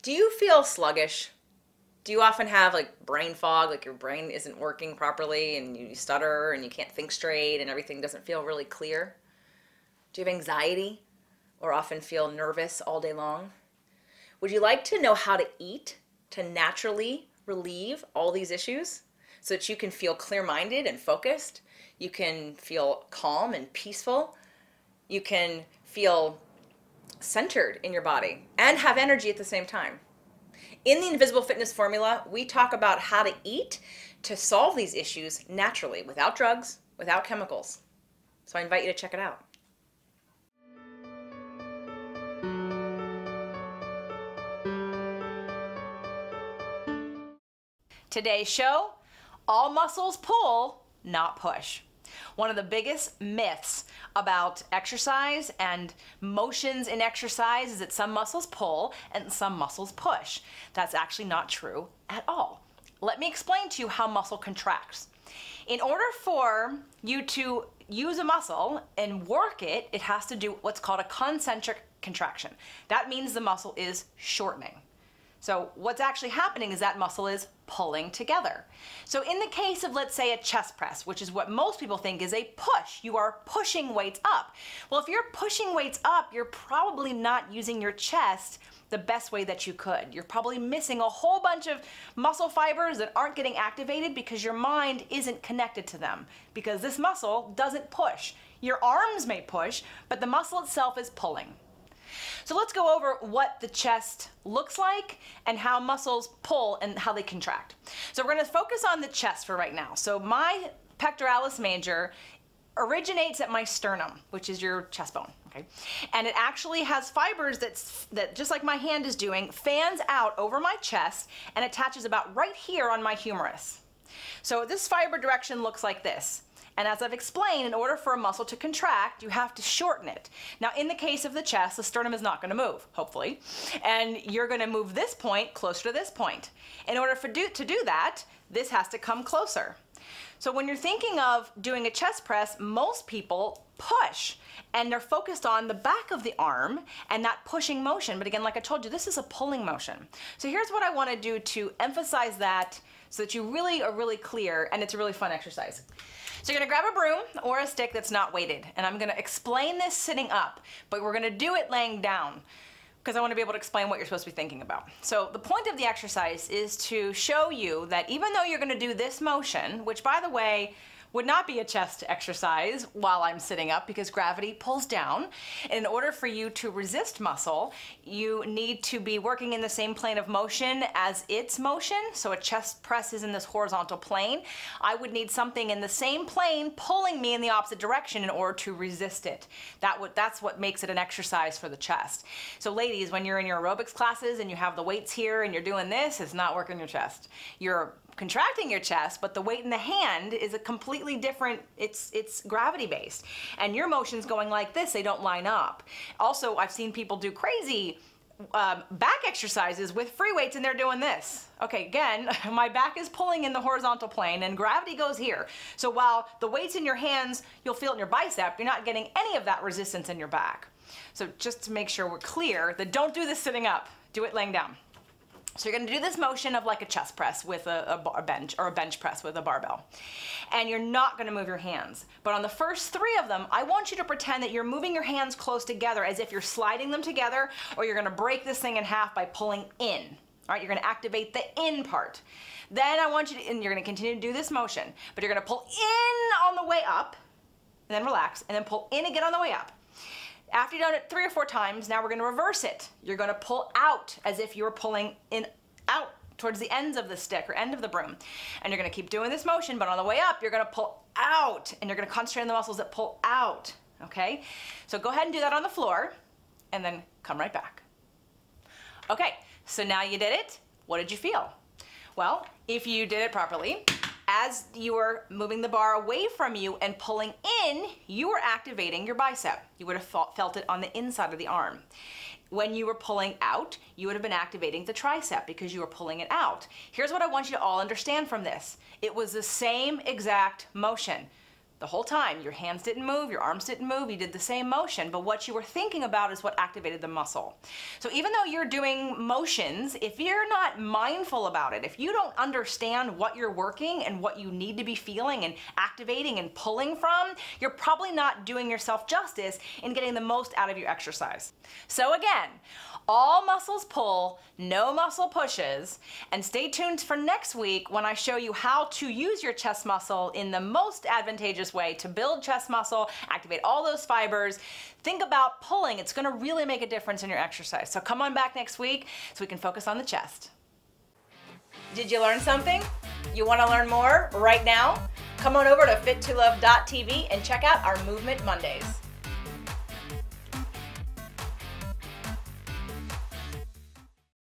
Do you feel sluggish? Do you often have like brain fog, like your brain isn't working properly and you stutter and you can't think straight and everything doesn't feel really clear? Do you have anxiety or often feel nervous all day long? Would you like to know how to eat to naturally relieve all these issues so that you can feel clear-minded and focused? You can feel calm and peaceful. You can feel centered in your body and have energy at the same time. In the Invisible Fitness Formula, we talk about how to eat to solve these issues naturally, without drugs, without chemicals. So I invite you to check it out. Today's show, all muscles pull, not push. One of the biggest myths about exercise and motions in exercise is that some muscles pull and some muscles push. That's actually not true at all. Let me explain to you how muscle contracts. In order for you to use a muscle and work it, it has to do what's called a concentric contraction. That means the muscle is shortening. So what's actually happening is that muscle is pulling together. So in the case of, let's say, a chest press, which is what most people think is a push, you are pushing weights up. Well, if you're pushing weights up, you're probably not using your chest the best way that you could. You're probably missing a whole bunch of muscle fibers that aren't getting activated because your mind isn't connected to them, because this muscle doesn't push. Your arms may push, but the muscle itself is pulling. So let's go over what the chest looks like and how muscles pull and how they contract. So we're going to focus on the chest for right now. So my pectoralis major originates at my sternum, which is your chest bone. Okay? And it actually has fibers that, just like my hand is doing, fans out over my chest and attaches about right here on my humerus. So this fiber direction looks like this. And as I've explained, in order for a muscle to contract, you have to shorten it. Now, in the case of the chest, the sternum is not going to move, hopefully. And you're going to move this point closer to this point. In order to do that, this has to come closer. So when you're thinking of doing a chest press, most people push. And they're focused on the back of the arm and that pushing motion. But again, like I told you, this is a pulling motion. So here's what I want to do to emphasize that so that you really are really clear, and it's a really fun exercise. So you're gonna grab a broom or a stick that's not weighted, and I'm gonna explain this sitting up, but we're gonna do it laying down because I wanna be able to explain what you're supposed to be thinking about. So the point of the exercise is to show you that even though you're gonna do this motion, which by the way, would not be a chest exercise while I'm sitting up because gravity pulls down. And in order for you to resist muscle, you need to be working in the same plane of motion as its motion. So a chest press is in this horizontal plane. I would need something in the same plane pulling me in the opposite direction in order to resist it. That's what makes it an exercise for the chest. So ladies, when you're in your aerobics classes and you have the weights here and you're doing this, it's not working your chest. You're contracting your chest, but the weight in the hand is a completely different, it's gravity based. And your motion's going like this, they don't line up. Also, I've seen people do crazy back exercises with free weights and they're doing this. Okay, again, my back is pulling in the horizontal plane and gravity goes here. So while the weight's in your hands, you'll feel it in your bicep, you're not getting any of that resistance in your back. So just to make sure we're clear that don't do this sitting up, do it laying down. So you're gonna do this motion of like a chest press with a bench, or a bench press with a barbell. And you're not gonna move your hands. But on the first three of them, I want you to pretend that you're moving your hands close together as if you're sliding them together, or you're gonna break this thing in half by pulling in. All right, you're gonna activate the in part. Then I want you to, and you're gonna continue to do this motion, but you're gonna pull in on the way up, and then relax, and then pull in again on the way up. After you've done it 3 or 4 times, now we're gonna reverse it. You're gonna pull out as if you were pulling in out towards the ends of the stick or end of the broom. And you're gonna keep doing this motion, but on the way up, you're gonna pull out and you're gonna concentrate on the muscles that pull out, okay? So go ahead and do that on the floor and then come right back. Okay, so now you did it. What did you feel? Well, if you did it properly, as you were moving the bar away from you and pulling in, you were activating your bicep. You would have felt it on the inside of the arm. When you were pulling out, you would have been activating the tricep because you were pulling it out. Here's what I want you to all understand from this. It was the same exact motion. the whole time. Your hands didn't move, your arms didn't move, you did the same motion, but what you were thinking about is what activated the muscle. So even though you're doing motions, if you're not mindful about it, if you don't understand what you're working and what you need to be feeling and activating and pulling from, you're probably not doing yourself justice in getting the most out of your exercise. So again, all muscles pull, no muscle pushes, and stay tuned for next week when I show you how to use your chest muscle in the most advantageous way to build chest muscle, activate all those fibers. Think about pulling. It's going to really make a difference in your exercise. So come on back next week so we can focus on the chest. Did you learn something? You want to learn more right now? Come on over to fit2love.tv and check out our Movement Mondays.